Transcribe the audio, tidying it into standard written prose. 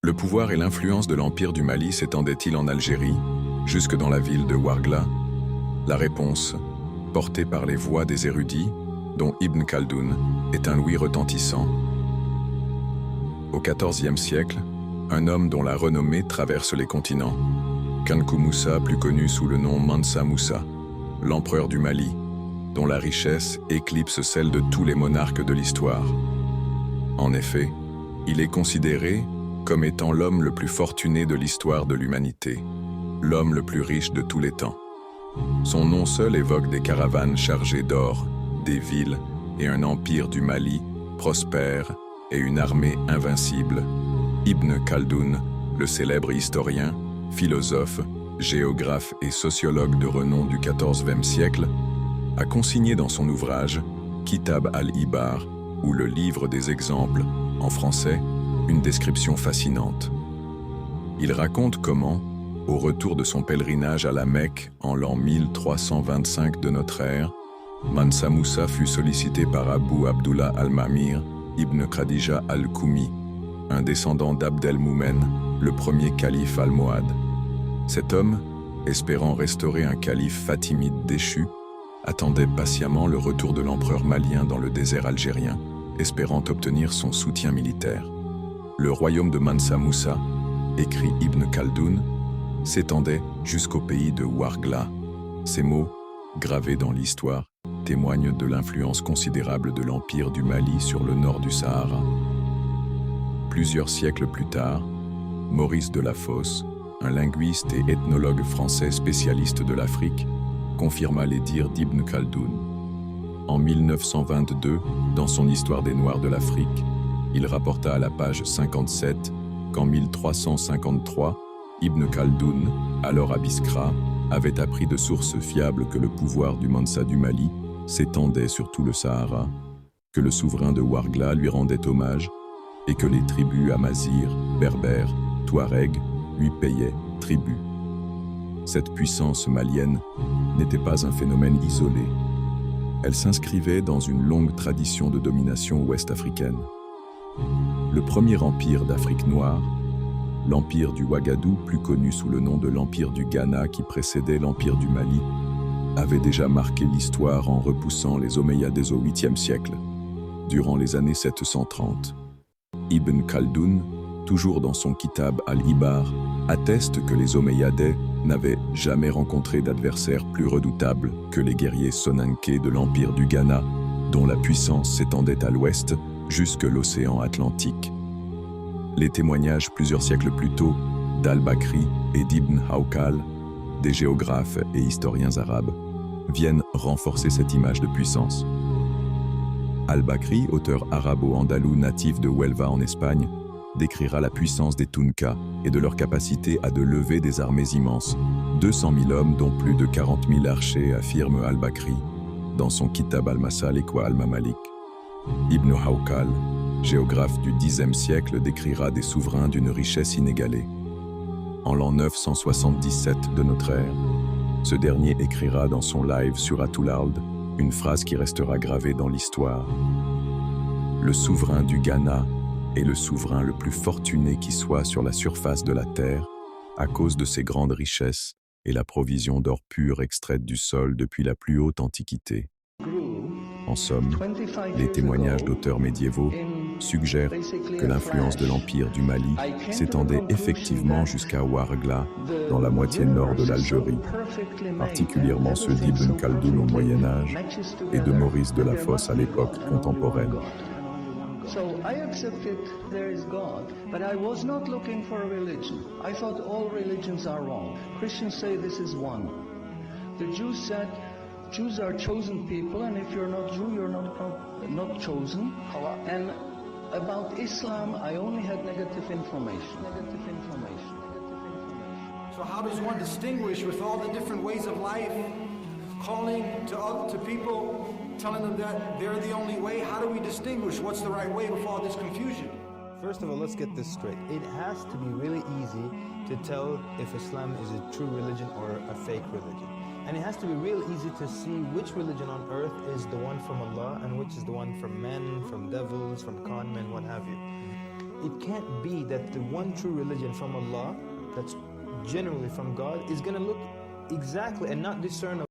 Le pouvoir et l'influence de l'Empire du Mali s'étendaient-ils en Algérie, jusque dans la ville de Ouargla? La réponse, portée par les voix des érudits, dont Ibn Khaldoun, est un oui retentissant. Au XIVe siècle, un homme dont la renommée traverse les continents, Kankou Moussa, plus connu sous le nom Mansa Moussa, l'empereur du Mali, dont la richesse éclipse celle de tous les monarques de l'histoire. En effet, il est considéré comme étant l'homme le plus fortuné de l'histoire de l'humanité, l'homme le plus riche de tous les temps. Son nom seul évoque des caravanes chargées d'or, des villes et un empire du Mali prospère et une armée invincible. Ibn Khaldoun, le célèbre historien, philosophe, géographe et sociologue de renom du XIVe siècle, a consigné dans son ouvrage Kitab al-Ibar, ou le livre des exemples, en français, une description fascinante. Il raconte comment, au retour de son pèlerinage à la Mecque en l'an 1325 de notre ère, Mansa Moussa fut sollicité par Abu Abdullah al-Mamir ibn Khadija al-Koumi, un descendant d'Abd el-Moumen, le premier calife almohade. Cet homme, espérant restaurer un calife fatimide déchu, attendait patiemment le retour de l'empereur malien dans le désert algérien, espérant obtenir son soutien militaire. Le royaume de Mansa Moussa, écrit Ibn Khaldoun, s'étendait jusqu'au pays de Ouargla. Ces mots, gravés dans l'histoire, témoignent de l'influence considérable de l'empire du Mali sur le nord du Sahara. Plusieurs siècles plus tard, Maurice Delafosse, un linguiste et ethnologue français spécialiste de l'Afrique, confirma les dires d'Ibn Khaldoun. En 1922, dans son Histoire des Noirs de l'Afrique, il rapporta à la page 57 qu'en 1353, Ibn Khaldoun, alors à Biskra, avait appris de sources fiables que le pouvoir du Mansa du Mali s'étendait sur tout le Sahara, que le souverain de Ouargla lui rendait hommage et que les tribus amazirs, berbères, touaregs lui payaient tribut. Cette puissance malienne n'était pas un phénomène isolé. Elle s'inscrivait dans une longue tradition de domination ouest-africaine. Le premier empire d'Afrique noire, l'empire du Ouagadou, plus connu sous le nom de l'empire du Ghana qui précédait l'empire du Mali, avait déjà marqué l'histoire en repoussant les Omeyyades au 8e siècle, durant les années 730. Ibn Khaldoun, toujours dans son Kitab al-Ibar, atteste que les Omeyyades n'avaient jamais rencontré d'adversaire plus redoutable que les guerriers soninké de l'empire du Ghana, dont la puissance s'étendait à l'ouest jusque l'océan Atlantique. Les témoignages plusieurs siècles plus tôt d'Al-Bakri et d'Ibn Hawqal, des géographes et historiens arabes, viennent renforcer cette image de puissance. Al-Bakri, auteur arabo-andalou natif de Huelva en Espagne, décrira la puissance des Tunka et de leur capacité à de lever des armées immenses, 200 000 hommes dont plus de 40 000 archers, affirme Al-Bakri, dans son Kitab al-Masalik wa al-Mamalik. Ibn Hawqal, géographe du Xe siècle, décrira des souverains d'une richesse inégalée. En l'an 977 de notre ère, ce dernier écrira dans son live sur Atulald une phrase qui restera gravée dans l'histoire. Le souverain du Ghana est le souverain le plus fortuné qui soit sur la surface de la terre à cause de ses grandes richesses et la provision d'or pur extraite du sol depuis la plus haute antiquité. En somme, les témoignages d'auteurs médiévaux suggèrent que l'influence de l'Empire du Mali s'étendait effectivement jusqu'à Ouargla, dans la moitié nord de l'Algérie, particulièrement ceux d'Ibn Khaldoun au Moyen-Âge et de Maurice Delafosse à l'époque contemporaine. So I accepted there is God, but I was not looking for a religion. I thought all religions are wrong. Christians say this is one. The Jews said Jews are chosen people, and if you're not Jew, you're not chosen. And about Islam, I only had negative information. So how does one distinguish with all the different ways of life, calling to people, telling them that they're the only way? How do we distinguish what's the right way with all this confusion? First of all, let's get this straight. It has to be really easy to tell if Islam is a true religion or a fake religion. And it has to be real easy to see which religion on earth is the one from Allah and which is the one from men, from devils, from con men, what have you. it can't be that the one true religion from Allah, that's generally from God, is going to look exactly and not discernible